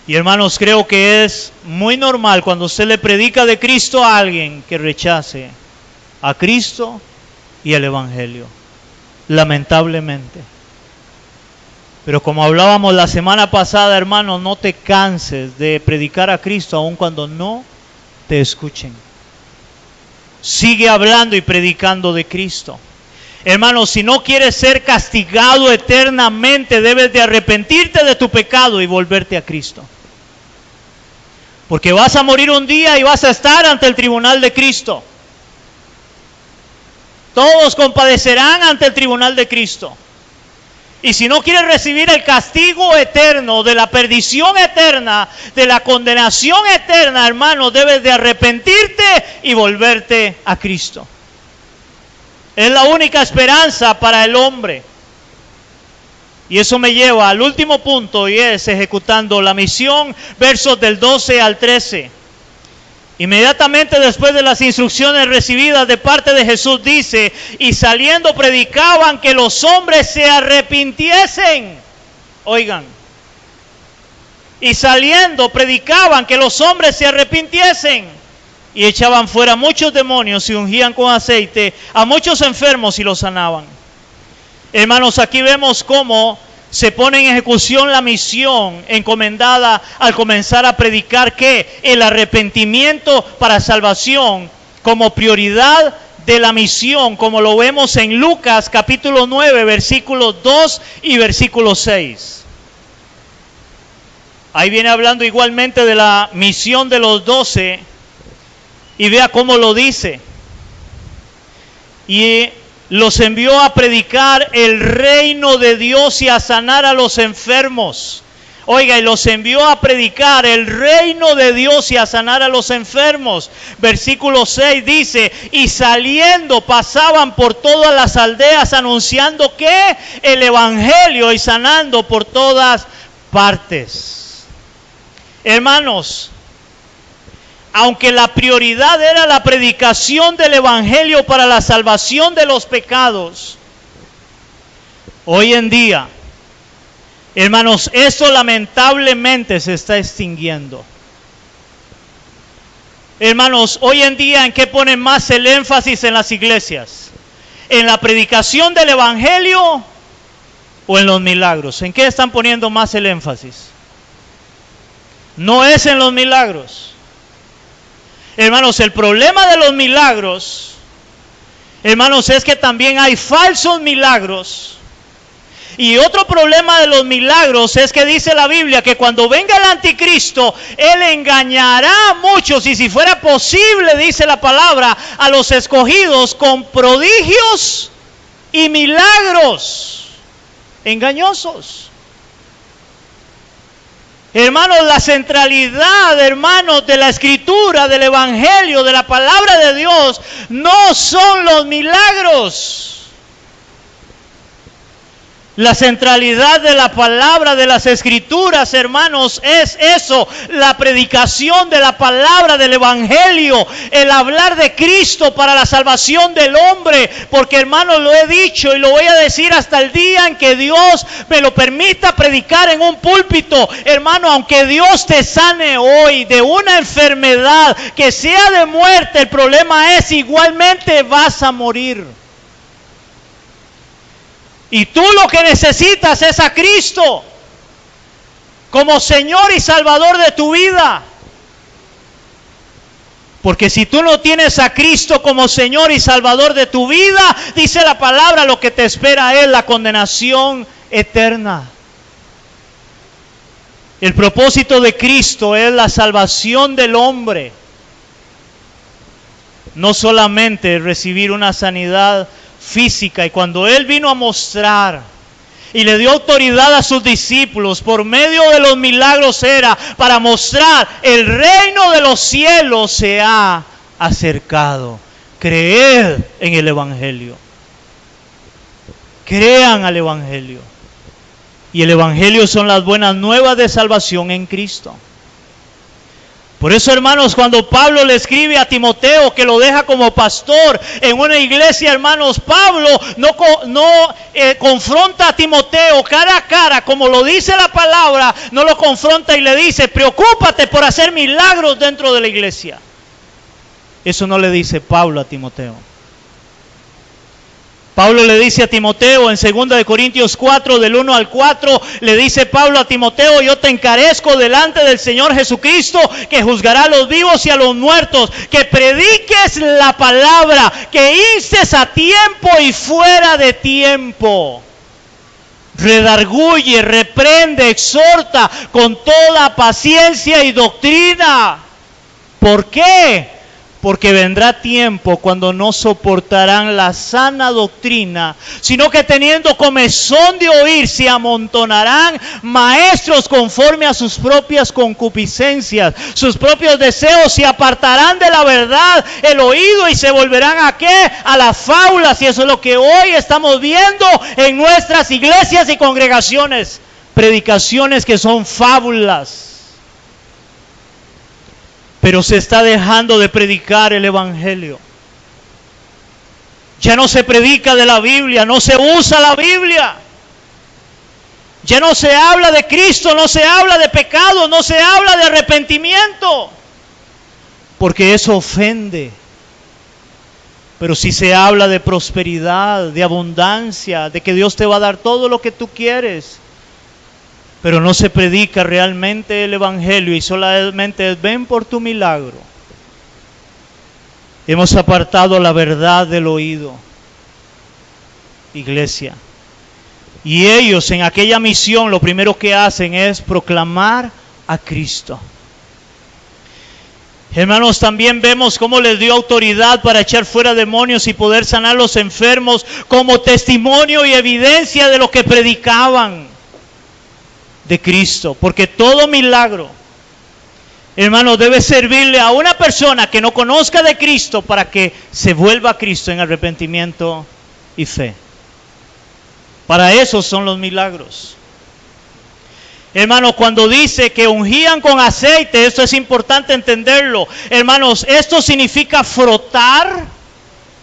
Y hermanos, creo que es muy normal cuando usted le predica de Cristo a alguien que rechace a Cristo y al evangelio. Lamentablemente. Pero como hablábamos la semana pasada, hermano, no te canses de predicar a Cristo aun cuando no te escuchen. Sigue hablando y predicando de Cristo. Hermano, si no quieres ser castigado eternamente, debes de arrepentirte de tu pecado y volverte a Cristo. Porque vas a morir un día y vas a estar ante el tribunal de Cristo. Todos compadecerán ante el tribunal de Cristo. Y si no quieres recibir el castigo eterno, de la perdición eterna, de la condenación eterna, hermano, debes de arrepentirte y volverte a Cristo. Es la única esperanza para el hombre. Y eso me lleva al último punto, y es ejecutando la misión, versos del 12 al 13. Inmediatamente después de las instrucciones recibidas de parte de Jesús, dice, y saliendo predicaban que los hombres se arrepintiesen. Oigan, y saliendo predicaban que los hombres se arrepintiesen, y echaban fuera muchos demonios y ungían con aceite a muchos enfermos y los sanaban. Hermanos, aquí vemos cómo se pone en ejecución la misión encomendada al comenzar a predicar que el arrepentimiento para salvación como prioridad de la misión, como lo vemos en Lucas capítulo 9, versículos 2 y versículo 6. Ahí viene hablando igualmente de la misión de los 12 y vea cómo lo dice. Y los envió a predicar el reino de Dios y a sanar a los enfermos. Oiga, y los envió a predicar el reino de Dios y a sanar a los enfermos. Versículo 6 dice, y saliendo pasaban por todas las aldeas anunciando que el evangelio y sanando por todas partes. Hermanos, aunque la prioridad era la predicación del evangelio para la salvación de los pecados, hoy en día, hermanos, esto lamentablemente se está extinguiendo. Hermanos, hoy en día, ¿en qué ponen más el énfasis en las iglesias? ¿En la predicación del evangelio o en los milagros? ¿En qué están poniendo más el énfasis? no es en los milagros. Hermanos, el problema de los milagros, hermanos, es que también hay falsos milagros. Y otro problema de los milagros es que dice la Biblia que cuando venga el anticristo, él engañará a muchos, y si fuera posible, dice la palabra, a los escogidos con prodigios y milagros engañosos. Hermanos, la centralidad, hermanos, de la Escritura, del Evangelio, de la palabra de Dios, no son los milagros. La centralidad de la palabra de las Escrituras, hermanos, es eso, la predicación de la palabra del Evangelio, el hablar de Cristo para la salvación del hombre, porque, hermanos, lo he dicho y lo voy a decir hasta el día en que Dios me lo permita predicar en un púlpito. Hermano, aunque Dios te sane hoy de una enfermedad que sea de muerte, el problema es igualmente vas a morir. Y tú lo que necesitas es a Cristo como Señor y Salvador de tu vida. Porque si tú no tienes a Cristo como Señor y Salvador de tu vida, dice la palabra, lo que te espera es la condenación eterna. El propósito de Cristo es la salvación del hombre. No solamente recibir una sanidad física, y cuando Él vino a mostrar y le dio autoridad a sus discípulos por medio de los milagros, era para mostrar el reino de los cielos se ha acercado. Creed en el Evangelio, crean al Evangelio, y el Evangelio son las buenas nuevas de salvación en Cristo. Por eso, hermanos, cuando Pablo le escribe a Timoteo, que lo deja como pastor en una iglesia, hermanos, Pablo no confronta a Timoteo cara a cara, como lo dice la palabra, no lo confronta y le dice, preocúpate por hacer milagros dentro de la iglesia. Eso no le dice Pablo a Timoteo. Pablo le dice a Timoteo en 2 Corintios 4, del 1 al 4, le dice Pablo a Timoteo, yo te encarezco delante del Señor Jesucristo, que juzgará a los vivos y a los muertos, que prediques la palabra, que instes a tiempo y fuera de tiempo. Redarguye, reprende, exhorta con toda paciencia y doctrina. ¿Por qué? Porque vendrá tiempo cuando no soportarán la sana doctrina, sino que teniendo comezón de oír, se amontonarán maestros conforme a sus propias concupiscencias, sus propios deseos, se apartarán de la verdad el oído y se volverán ¿a qué? A las fábulas. Y eso es lo que hoy estamos viendo en nuestras iglesias y congregaciones, predicaciones que son fábulas. Pero se está dejando de predicar el Evangelio. Ya no se predica de la Biblia, no se usa la Biblia. Ya no se habla de Cristo, no se habla de pecado, no se habla de arrepentimiento. Porque eso ofende. Pero si se habla de prosperidad, de abundancia, de que Dios te va a dar todo lo que tú quieres, pero no se predica realmente el Evangelio y solamente ven por tu milagro. Hemos apartado la verdad del oído, iglesia. Y ellos en aquella misión lo primero que hacen es proclamar a Cristo. Hermanos, también vemos cómo les dio autoridad para echar fuera demonios y poder sanar a los enfermos como testimonio y evidencia de lo que predicaban de Cristo, porque todo milagro, hermano, debe servirle a una persona que no conozca de Cristo para que se vuelva a Cristo en arrepentimiento y fe. Para eso son los milagros. Hermano, cuando dice que ungían con aceite, esto es importante entenderlo. Hermanos, esto significa frotar.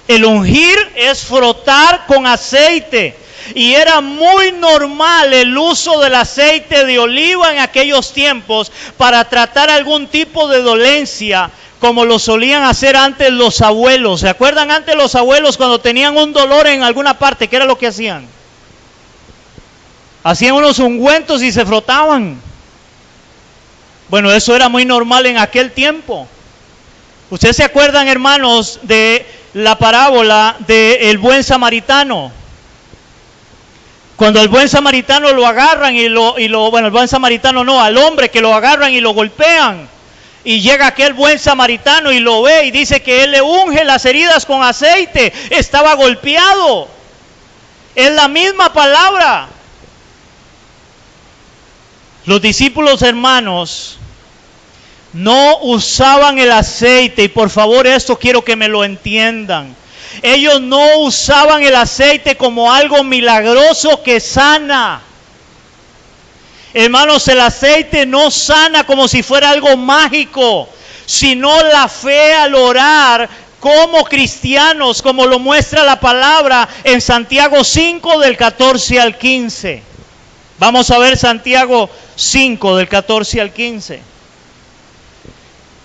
El ungir es frotar con aceite. Y era muy normal el uso del aceite de oliva en aquellos tiempos para tratar algún tipo de dolencia, como lo solían hacer antes los abuelos. ¿Se acuerdan antes los abuelos cuando tenían un dolor en alguna parte? ¿Qué era lo que hacían? Hacían unos ungüentos y se frotaban. Bueno, eso era muy normal en aquel tiempo. ¿Ustedes se acuerdan, hermanos, de la parábola del buen samaritano? Cuando el buen samaritano lo agarran bueno, el buen samaritano no, al hombre que lo agarran y lo golpean. Y llega aquel buen samaritano y lo ve y dice que él le unge las heridas con aceite. Estaba golpeado. Es la misma palabra. Los discípulos, hermanos, no usaban el aceite. Y por favor, esto quiero que me lo entiendan. Ellos no usaban el aceite como algo milagroso que sana. Hermanos, el aceite no sana como si fuera algo mágico, sino la fe al orar como cristianos, como lo muestra la palabra en Santiago 5 del 14 al 15. Vamos a ver Santiago 5 del 14 al 15.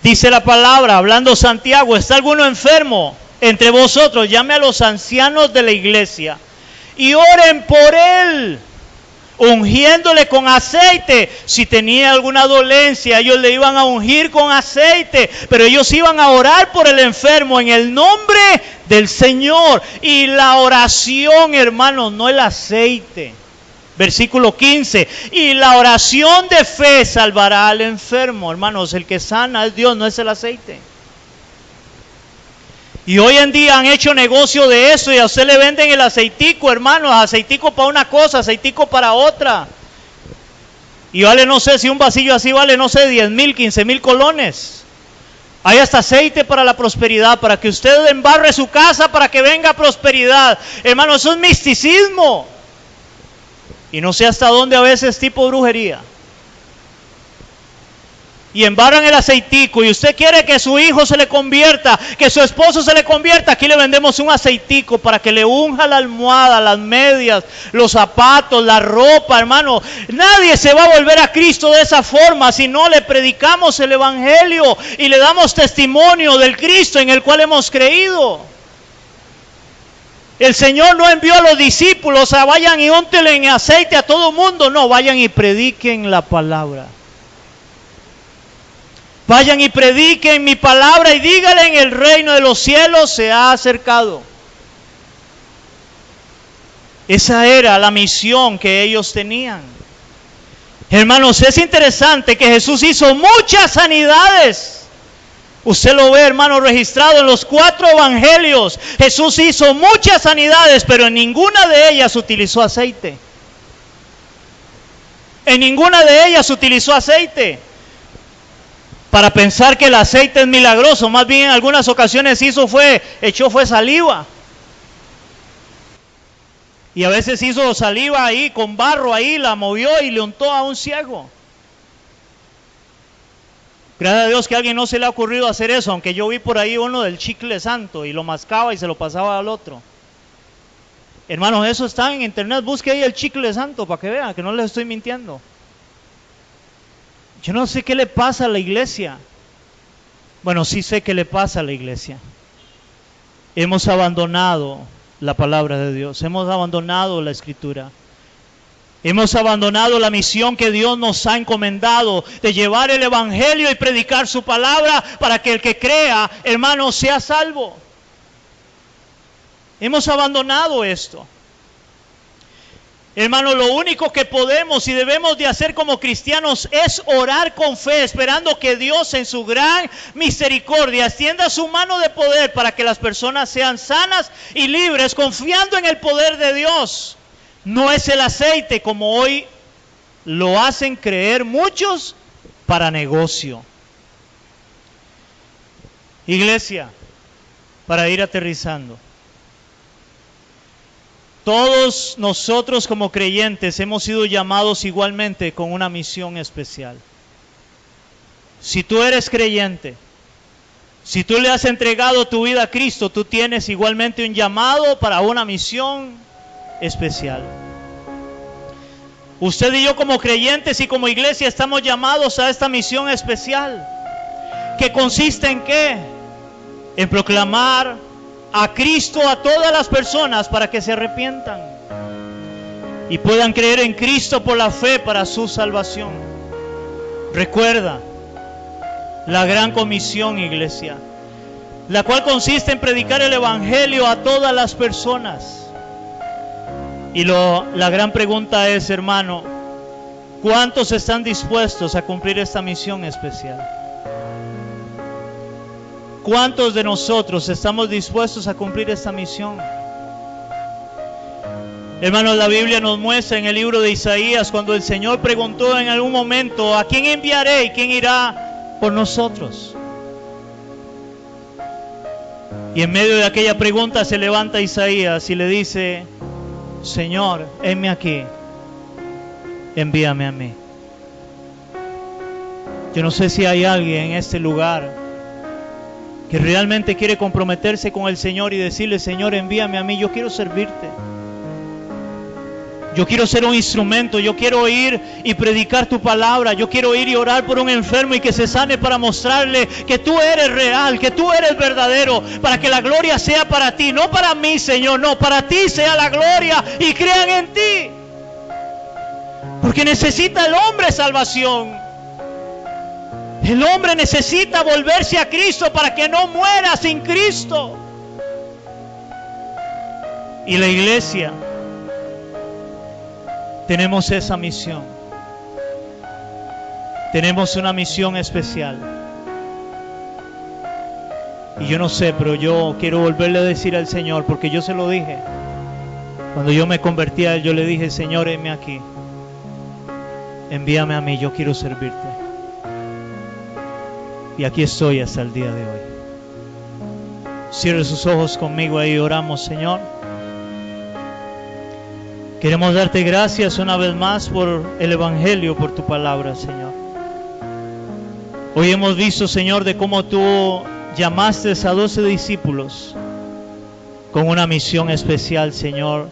Dice la palabra, hablando Santiago: ¿está alguno enfermo entre vosotros? Llame a los ancianos de la iglesia y oren por él, ungiéndole con aceite. Si tenía alguna dolencia, ellos le iban a ungir con aceite, pero ellos iban a orar por el enfermo en el nombre del Señor. Y la oración, hermanos, no el aceite. Versículo 15: y la oración de fe salvará al enfermo. Hermanos, el que sana es Dios, no es el aceite. Y hoy en día han hecho negocio de eso y a usted le venden el aceitico, hermanos, aceitico para una cosa, aceitico para otra. Y vale, no sé si un vasillo así vale, no sé, 10,000, 15,000 colones. Hay hasta aceite para la prosperidad, para que usted embarre su casa para que venga prosperidad. Hermanos, eso es misticismo. Y no sé hasta dónde a veces tipo brujería. Y embarran el aceitico, y usted quiere que su hijo se le convierta, que su esposo se le convierta. Aquí le vendemos un aceitico para que le unja la almohada, las medias, los zapatos, la ropa, hermano. Nadie se va a volver a Cristo de esa forma si no le predicamos el evangelio y le damos testimonio del Cristo en el cual hemos creído. El Señor no envió a los discípulos a vayan y úntenle en aceite a todo mundo. No, vayan y prediquen la palabra. Vayan y prediquen mi palabra y díganle: en el reino de los cielos se ha acercado. Esa era la misión que ellos tenían. Hermanos, es interesante que Jesús hizo muchas sanidades. Usted lo ve, hermano, registrado en los 4 evangelios. Jesús hizo muchas sanidades, pero en ninguna de ellas utilizó aceite. En ninguna de ellas utilizó aceite. Para pensar que el aceite es milagroso, más bien en algunas ocasiones echó saliva. Y a veces hizo saliva ahí con barro, ahí la movió y le untó a un ciego. Gracias a Dios que a alguien no se le ha ocurrido hacer eso, aunque yo vi por ahí uno del chicle santo y lo mascaba y se lo pasaba al otro. Hermanos, eso está en internet, busque ahí el chicle santo para que vean que no les estoy mintiendo. Yo no sé qué le pasa a la iglesia. Bueno, sí sé qué le pasa a la iglesia. Hemos abandonado la palabra de Dios, hemos abandonado la escritura. Hemos abandonado la misión que Dios nos ha encomendado de llevar el evangelio y predicar su palabra para que el que crea, hermano, sea salvo. Hemos abandonado esto. Hermano, lo único que podemos y debemos de hacer como cristianos es orar con fe, esperando que Dios en su gran misericordia extienda su mano de poder para que las personas sean sanas y libres, confiando en el poder de Dios. No es el aceite como hoy lo hacen creer muchos para negocio. Iglesia, para ir aterrizando. Todos nosotros como creyentes hemos sido llamados igualmente con una misión especial. Si tú eres creyente, si tú le has entregado tu vida a Cristo, tú tienes igualmente un llamado para una misión especial. Usted y yo como creyentes y como iglesia estamos llamados a esta misión especial. ¿Que consiste en qué? En proclamar a Cristo a todas las personas para que se arrepientan y puedan creer en Cristo por la fe para su salvación. Recuerda, la gran comisión, iglesia, la cual consiste en predicar el evangelio a todas las personas. Y la gran pregunta es, hermano, ¿cuántos están dispuestos a cumplir esta misión especial? ¿Cuántos de nosotros estamos dispuestos a cumplir esta misión? Hermanos, la Biblia nos muestra en el libro de Isaías cuando el Señor preguntó en algún momento: ¿a quién enviaré y quién irá por nosotros? Y en medio de aquella pregunta se levanta Isaías y le dice: Señor, heme aquí, envíame a mí. Yo no sé si hay alguien en este lugar que realmente quiere comprometerse con el Señor y decirle: Señor, envíame a mí, yo quiero servirte. Yo quiero ser un instrumento, yo quiero ir y predicar tu palabra, yo quiero ir y orar por un enfermo y que se sane para mostrarle que tú eres real, que tú eres verdadero, para que la gloria sea para ti, no para mí, Señor, no, para ti sea la gloria y crean en ti. Porque necesita el hombre salvación. El hombre necesita volverse a Cristo para que no muera sin Cristo. Y la iglesia, tenemos esa misión. Tenemos una misión especial. Y yo no sé, pero yo quiero volverle a decir al Señor, porque yo se lo dije. Cuando yo me convertí a Él, yo le dije: Señor, heme aquí. Envíame a mí, yo quiero servirte. Y aquí estoy hasta el día de hoy. Cierre sus ojos conmigo ahí, oramos, Señor. Queremos darte gracias una vez más por el Evangelio, por tu palabra, Señor. Hoy hemos visto, Señor, de cómo tú llamaste a 12 discípulos con una misión especial, Señor.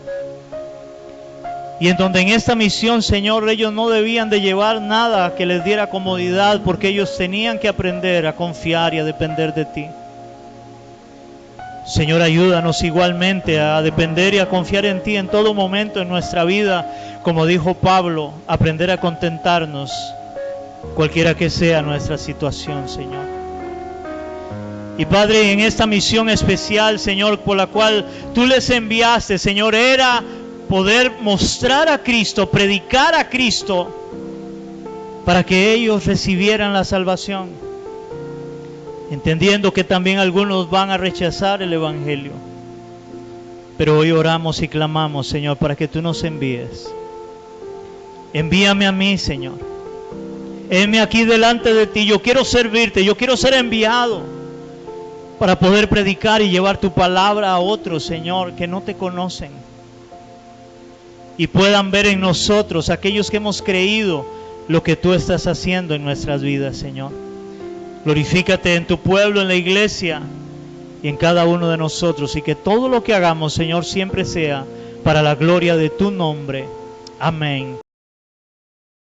Y en donde en esta misión, Señor, ellos no debían de llevar nada que les diera comodidad, porque ellos tenían que aprender a confiar y a depender de ti. Señor, ayúdanos igualmente a depender y a confiar en ti en todo momento en nuestra vida. Como dijo Pablo, aprender a contentarnos, cualquiera que sea nuestra situación, Señor. Y Padre, en esta misión especial, Señor, por la cual tú les enviaste, Señor, era poder mostrar a Cristo, predicar a Cristo, para que ellos recibieran la salvación. Entendiendo que también algunos van a rechazar el Evangelio. Pero hoy oramos y clamamos, Señor, para que tú nos envíes. Envíame a mí, Señor. Heme aquí delante de ti. Yo quiero servirte, yo quiero ser enviado para poder predicar y llevar tu palabra a otros, Señor, que no te conocen. Y puedan ver en nosotros, aquellos que hemos creído, lo que tú estás haciendo en nuestras vidas, Señor. Glorifícate en tu pueblo, en la iglesia y en cada uno de nosotros, y que todo lo que hagamos, Señor, siempre sea para la gloria de tu nombre. Amén.